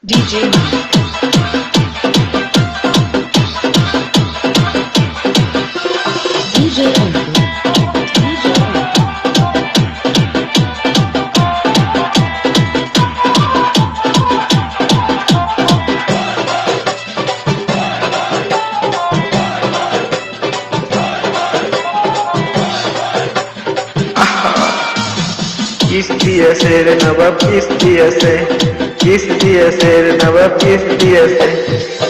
DJ DJ kiss দিয়েছে রে নবাব kiss দিয়েছে রে নবাব কিস দিয়েছে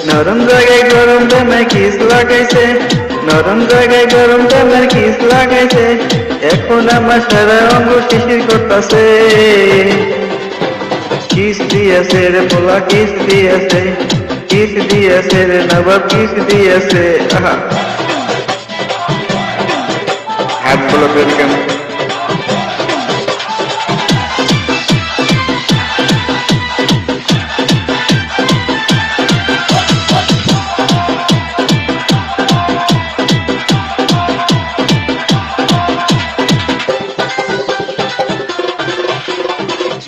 নরম জায়গায় গরম দামে কিস লাগাইছে নরম জায়গায় গরম দামে কিস লাগাইছে এখন আমার সারা অঙ্গ শিশির করতেছে কিস দিয়েছে রে পোলা কিস দিয়েছে রে নবাব কিস দিয়েছে আহা হাত বলো ওয়েলকাম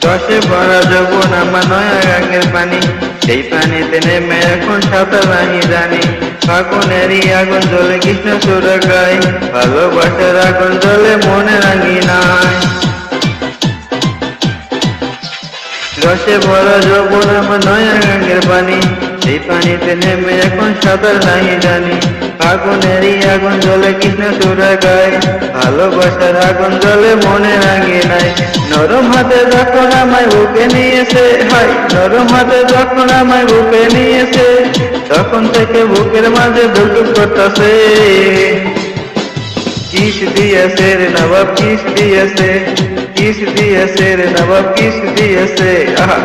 রসে ভরা যৌবন আমার নয়া গাঙের পানি সেই পানিতে নেমে এখন সাঁতার নাহি জানি ফাগুনেরই আগুন জ্বলে কৃষ্ণ চূড়া গায় ভালোবাসার আগুন জ্বলে মনে রাঙি নাই রসে ভরা যৌবন আমার নয়া গাঙের পানি সেই পানিতে নেমে এখন সাঁতার নাহি জানি ফাগুনেরই আগুন জ্বলে কৃষ্ণ চূড়া গায় ভালোবাসার আগুন জ্বলে মনে রাঙি নাই নরম হাতে যখন আমায় বুকে নিয়েছে হাই নরম হাতে যখন আমায় বুকে নিয়েছে তখন থেকে বুকের মাঝে দুলদুল করতেছে কিস দিয়েছে রে নবাব কিস দিয়েছে রে নবাব কিস দিয়েছে আহা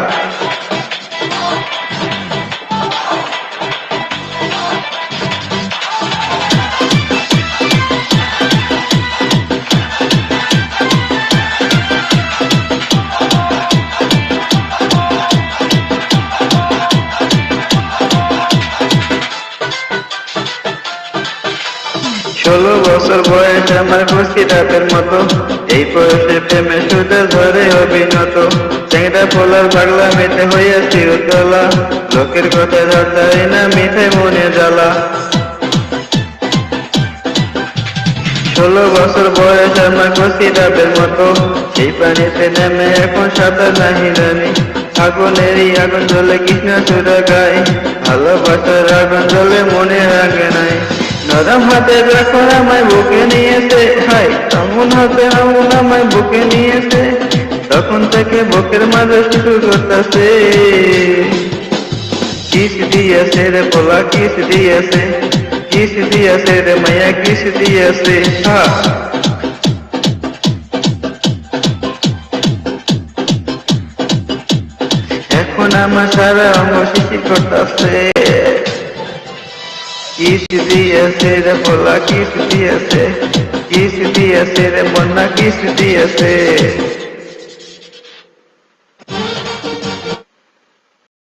ষোলো বছর বয়স আমার খুশি রাতের মতো এই বয়সে প্রেমে সুদে ধরে অভিনত চ্যাংড়া পোলার পাগলা মেতে হইয়াছি উতলা লোকের কথা ধরতাই না মিঠাই মনে জ্বালা 16 বছর বয়স আমার খুশি রাতের মতো সেই পানিতে নেমে এখন সাঁতার নাহি জানি আগুনেরই আগুন জ্বলে কৃষ্ণ চূড়া গায় ভালোবাসার আগুন জ্বলে মনে রাখে নাই নরম হাতে যখন আমায় বুকে নিয়েছে হাই এমন হাতে এমন আমায় বুকে নিয়েছে তখন থেকে বুকের মাঝে শুরু করতেছে কিস দিয়েছে রে পোলা কিস দিয়েছে রে মায়া কিস দিয়েছে এখন আমার সারা অঙ্গ শিশির করতেছে কিস দিয়েছে রে পোলা কিস দিয়েছে রে বন্যা কিস দিয়েছে